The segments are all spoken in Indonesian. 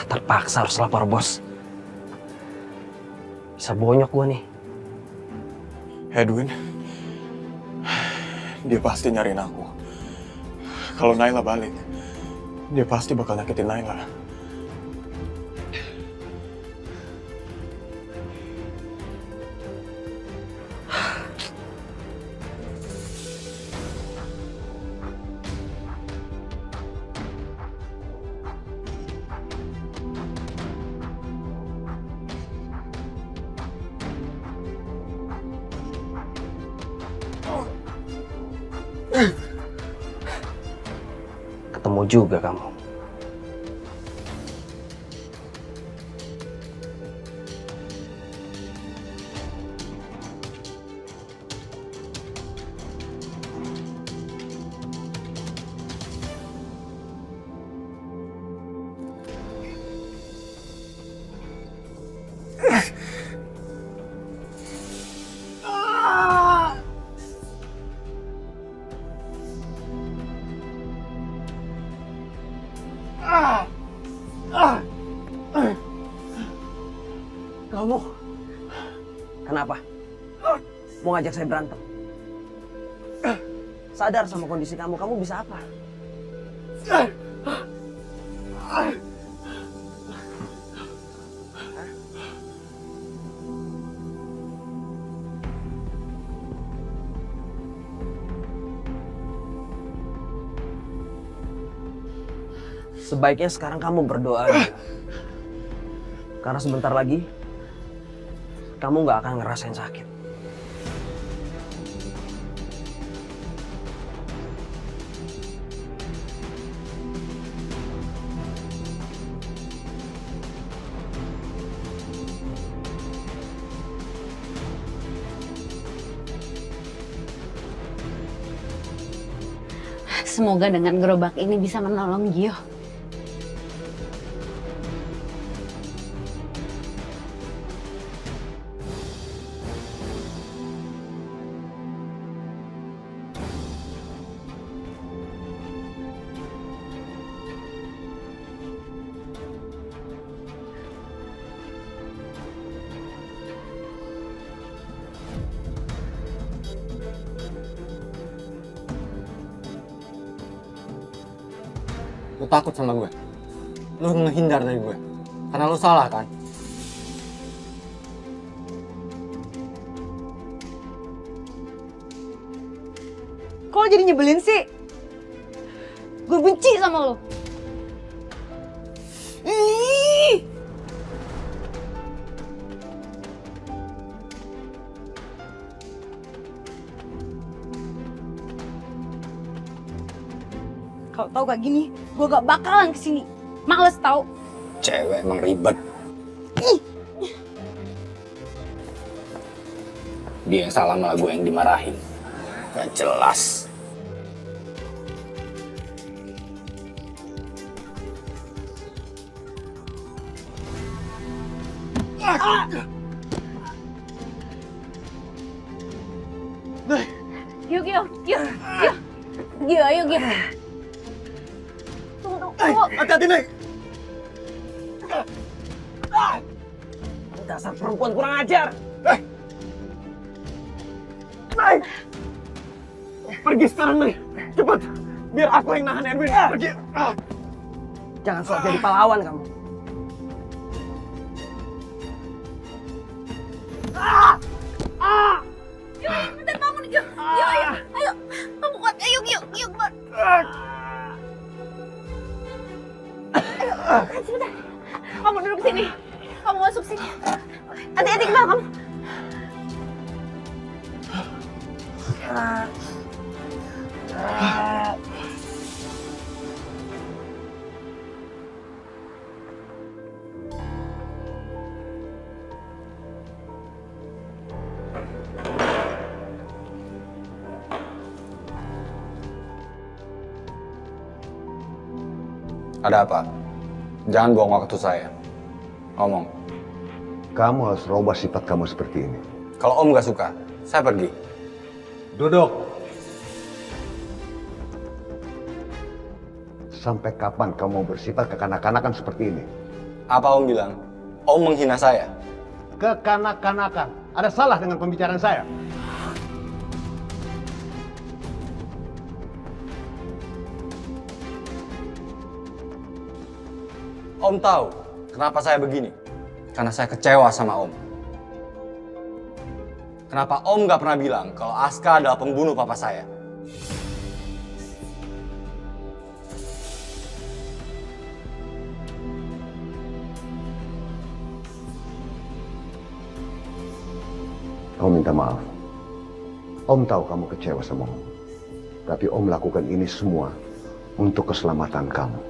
Terpaksa harus lapor bos. Bisa bonyok gua nih. Edwin, dia pasti nyariin aku. Kalau Naila balik, dia pasti bakal nyakitin Naila. Ketemu juga kamu. Kamu kenapa? Mau ngajak saya berantem? Sadar sama kondisi kamu bisa apa? Sebaiknya sekarang kamu berdoa. Karena sebentar lagi kamu nggak akan ngerasain sakit. Semoga dengan gerobak ini bisa menolong Gio. Lu takut sama gue. Lu ngehindar dari gue. Karena lu salah kan? Kok lo jadi nyebelin sih? Gue benci sama lo. Ih! Kalau tahu kayak gini, gue gak bakalan kesini. Males tau. Cewek emang ribet. Dia yang salah malah gue yang dimarahin. Gak jelas. Yuk, ayo, Gio. Tunggu. Hati-hati, Nek! Dasar perempuan kurang ajar. Nek! Pergi sekarang, Nek! Cepat! Biar aku yang nahan Edwin. Pergi! Jangan sok jadi pahlawan kamu. Gio, bentar bangun, Gio. Gio, ayo. Kamu kuat, ayo, Gio, kuat. Sebentar. Kamu duduk sini. Kamu masuk sini. Hati-hati ke belakang. Ada apa? Jangan bohong waktu saya. Ngomong. Kamu harus rubah sifat kamu seperti ini. Kalau Om gak suka, saya pergi. Duduk. Sampai kapan kamu bersifat kekanak-kanakan seperti ini? Apa Om bilang? Om menghina saya. Kekanak-kanakan. Ada salah dengan pembicaraan saya. Om tahu kenapa saya begini? Karena saya kecewa sama Om. Kenapa Om gak pernah bilang kalau Aska adalah pembunuh papa saya? Om minta maaf. Om tahu kamu kecewa sama Om. Tapi Om lakukan ini semua untuk keselamatan kamu.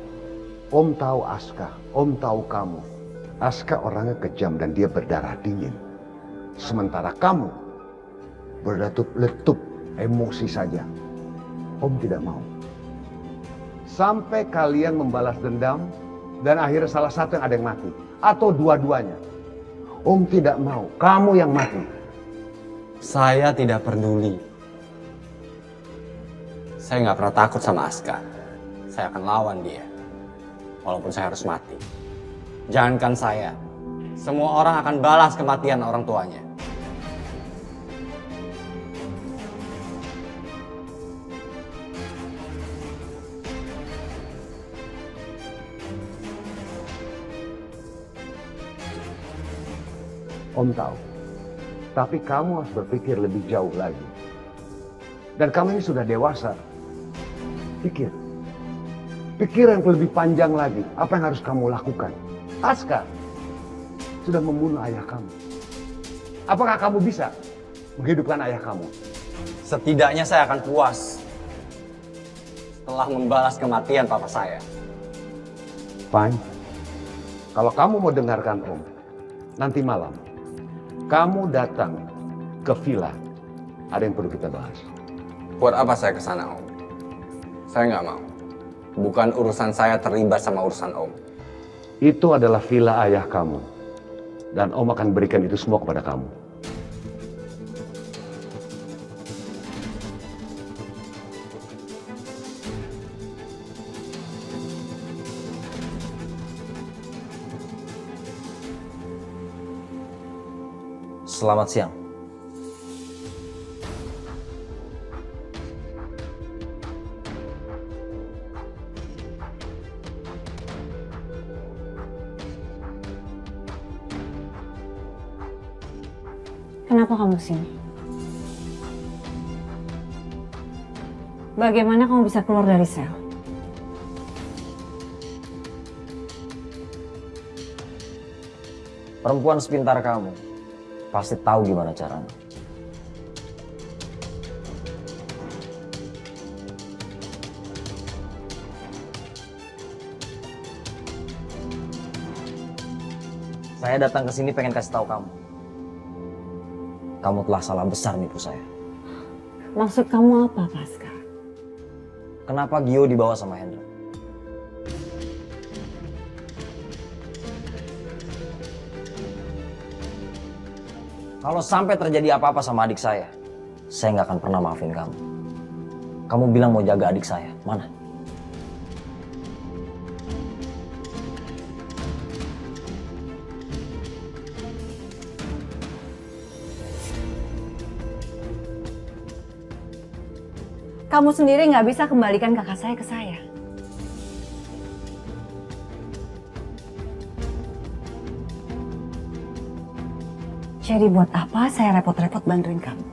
Om tahu Aska, Om tahu kamu. Aska orangnya kejam dan dia berdarah dingin. Sementara kamu berletup emosi saja. Om tidak mau. Sampai kalian membalas dendam dan akhirnya salah satu yang ada yang mati. Atau dua-duanya. Om tidak mau, kamu yang mati. Saya tidak peduli. Saya nggak pernah takut sama Aska. Saya akan lawan dia. Walaupun saya harus mati. Jangankan saya. Semua orang akan balas kematian orang tuanya. Om tahu. Tapi kamu harus berpikir lebih jauh lagi. Dan kamu ini sudah dewasa. Pikir. Pikir yang lebih panjang lagi. Apa yang harus kamu lakukan? Aska sudah membunuh ayah kamu. Apakah kamu bisa menghidupkan ayah kamu? Setidaknya saya akan puas setelah membalas kematian papa saya. Fine. Kalau kamu mau dengarkan Om, nanti malam kamu datang ke villa. Ada yang perlu kita bahas. Buat apa saya ke sana, Om? Saya nggak mau. Bukan urusan saya terlibat sama urusan Om. Itu adalah villa ayah kamu. Dan Om akan berikan itu semua kepada kamu. Selamat siang. Kenapa kamu sini? Bagaimana kamu bisa keluar dari sel? Perempuan sepintar kamu pasti tahu gimana caranya. Saya datang ke sini pengen kasih tahu kamu. Kamu telah salah besar nipu saya. Maksud kamu apa, Pasca? Kenapa Gio dibawa sama Hendra? Kalau sampai terjadi apa-apa sama adik saya nggak akan pernah maafin kamu. Kamu bilang mau jaga adik saya, mana? Kamu sendiri nggak bisa kembalikan kakak saya ke saya. Jadi buat apa saya repot-repot bantuin kamu?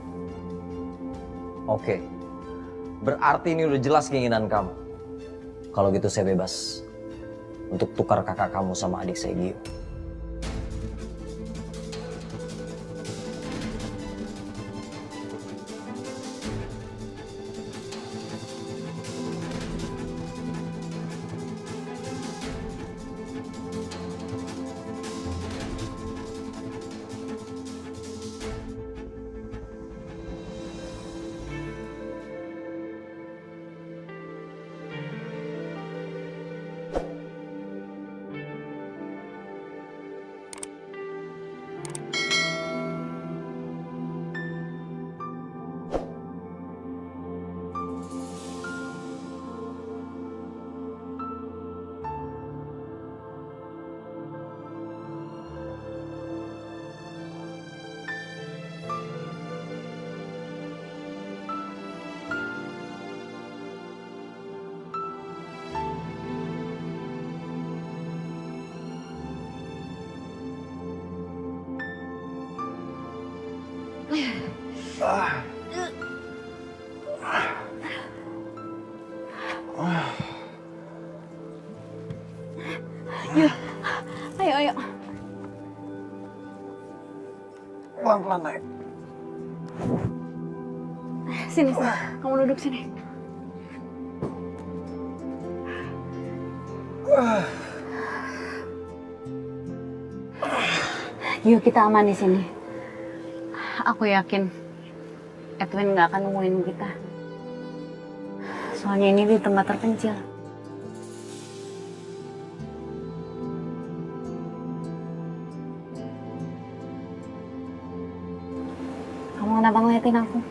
Oke, berarti ini udah jelas keinginan kamu. Kalau gitu saya bebas untuk tukar kakak kamu sama adik saya Gio. Yuk, ayo, ayo. Pelan-pelan naik. Sini, sini. Kamu duduk sini. Yuk, kita aman di sini. Aku yakin Edwin nggak akan nemuin kita. Soalnya ini di tempat terpencil. Kamu kenapa ngeliatin aku?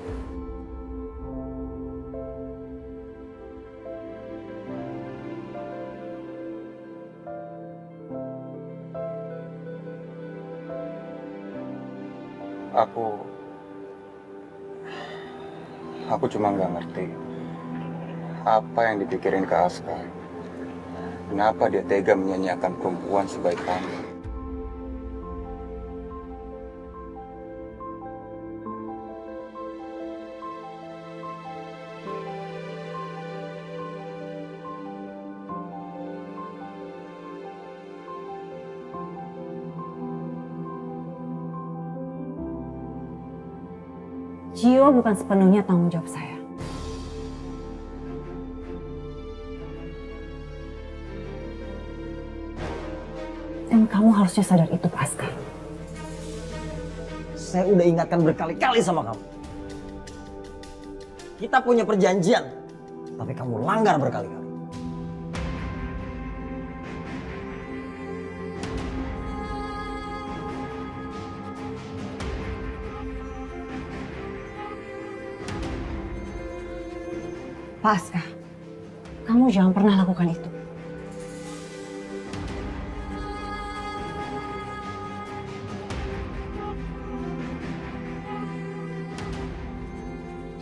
Aku cuma nggak ngerti apa yang dipikirin Kak Aska. Kenapa dia tega menyanyiakan perempuan sebaik kamu? Gio bukan sepenuhnya tanggung jawab saya. Dan kamu harusnya sadar itu, Pascal. Saya udah ingatkan berkali-kali sama kamu. Kita punya perjanjian, tapi kamu langgar berkali-kali. Pascal, kamu jangan pernah lakukan itu.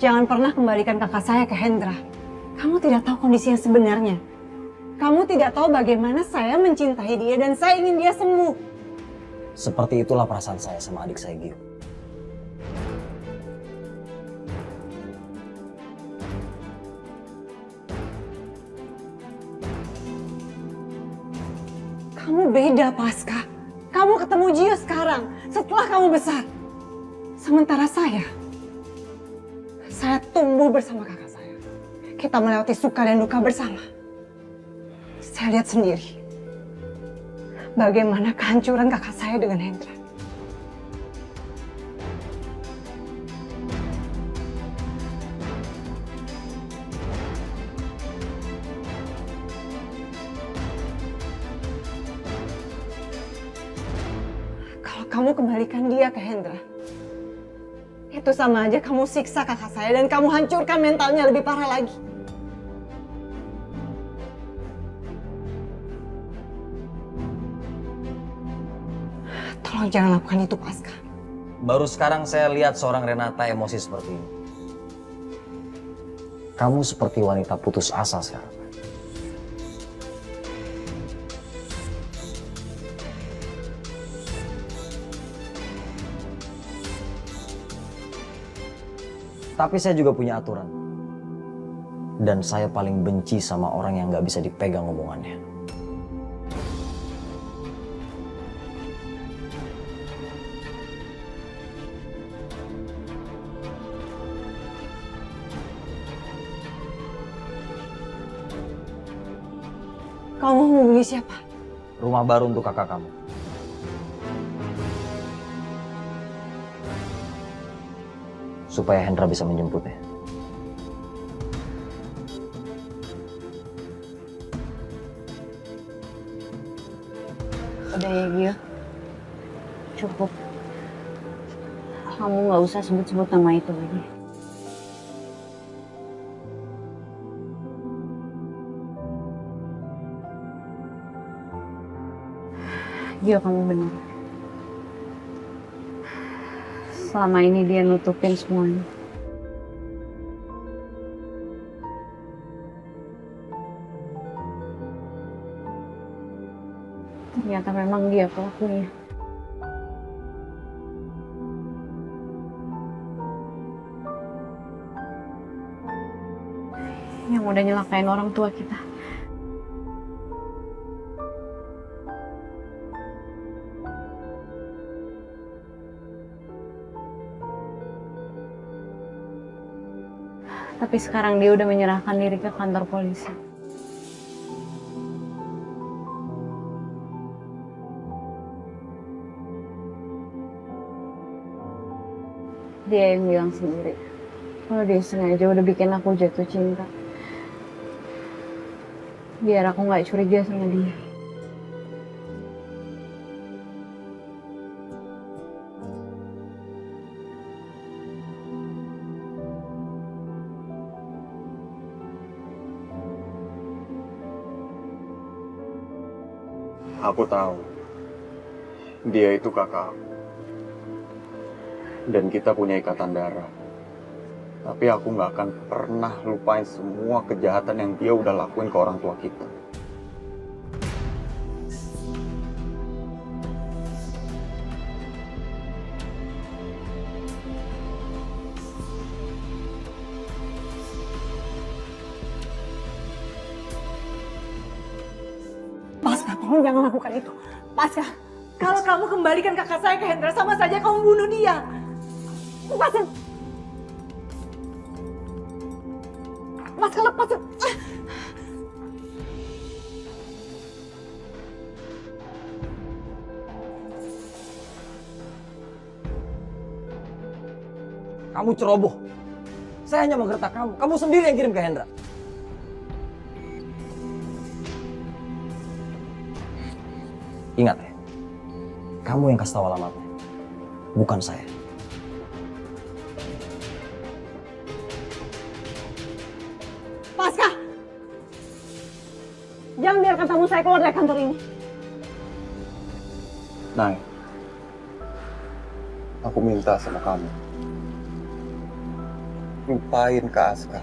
Jangan pernah kembalikan kakak saya ke Hendra. Kamu tidak tahu kondisi yang sebenarnya. Kamu tidak tahu bagaimana saya mencintai dia dan saya ingin dia sembuh. Seperti itulah perasaan saya sama adik saya, Gio. Kamu beda, Pasca. Kamu ketemu Gio sekarang, setelah kamu besar. Sementara saya tumbuh bersama kakak saya. Kita melewati suka dan duka bersama. Saya lihat sendiri bagaimana kehancuran kakak saya dengan Hendra. Kalau kamu kembalikan dia ke Hendra, itu sama aja kamu siksa kakak saya dan kamu hancurkan mentalnya lebih parah lagi. Tolong jangan lakukan itu, Pasca. Baru sekarang saya lihat seorang Renata emosi seperti ini. Kamu seperti wanita putus asa sekarang. Tapi saya juga punya aturan. Dan saya paling benci sama orang yang gak bisa dipegang omongannya. Kamu mau menghubungi siapa? Rumah baru untuk kakak kamu. Supaya Hendra bisa menjemputnya. Udah ya, Gio. Cukup. Kamu gak usah sebut-sebut nama itu lagi. Gio, kamu benar. Selama ini dia nutupin semuanya. Ternyata memang dia pelakunya. udah nyelakain orang tua kita. Tapi sekarang dia udah menyerahkan diri ke kantor polisi. Dia yang bilang sendiri kalau dia sengaja udah bikin aku jatuh cinta biar aku nggak curiga sama dia. Aku tahu dia itu kakak aku. Dan kita punya ikatan darah. Tapi aku nggak akan pernah lupain semua kejahatan yang dia udah lakuin ke orang tua kita. Pasca, tolong jangan lakukan itu. Pasca, kalau kamu kembalikan kakak saya ke Hendra, sama saja kamu bunuh dia. Lepasin. Pasca, lepasin. Kamu ceroboh. Saya hanya menggertak kamu. Kamu sendiri yang kirim ke Hendra. Ingat ya, kamu yang kasih tahu alamatnya, bukan saya. Pasca, jangan biarkan tamu saya keluar dari kantor ini. Nay, aku minta sama kamu. Lupain Kak Aska.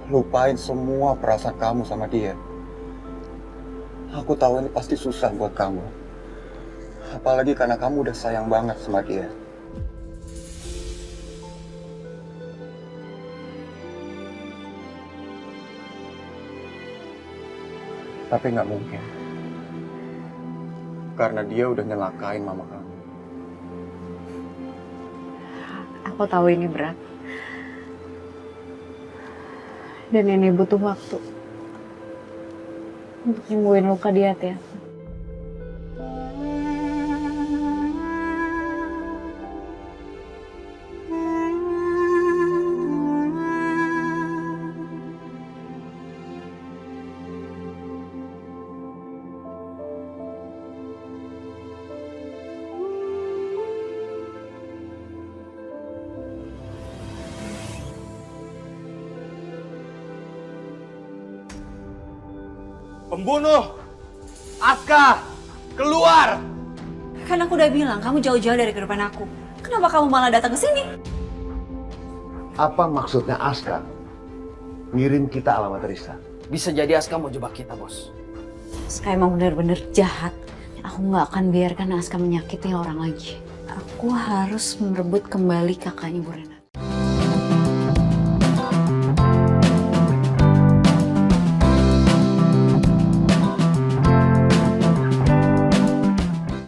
Lupain semua perasaan kamu sama dia. Aku tahu ini pasti susah buat kamu. Apalagi karena kamu udah sayang banget sama dia. Tapi nggak mungkin. Karena dia udah nyelakain mama kamu. Aku tahu ini berat. Dan ini butuh waktu untuk nyembuhin luka di hati aku. Pembunuh! Aska! Keluar! Kan aku udah bilang kamu jauh-jauh dari kehidupan aku. Kenapa kamu malah datang ke sini? Apa maksudnya Aska ngirim kita alamat Risa? Bisa jadi Aska mau jebak kita, bos. Aska emang bener-bener jahat. Aku nggak akan biarkan Aska menyakiti orang lagi. Aku harus merebut kembali kakaknya Bu Rena.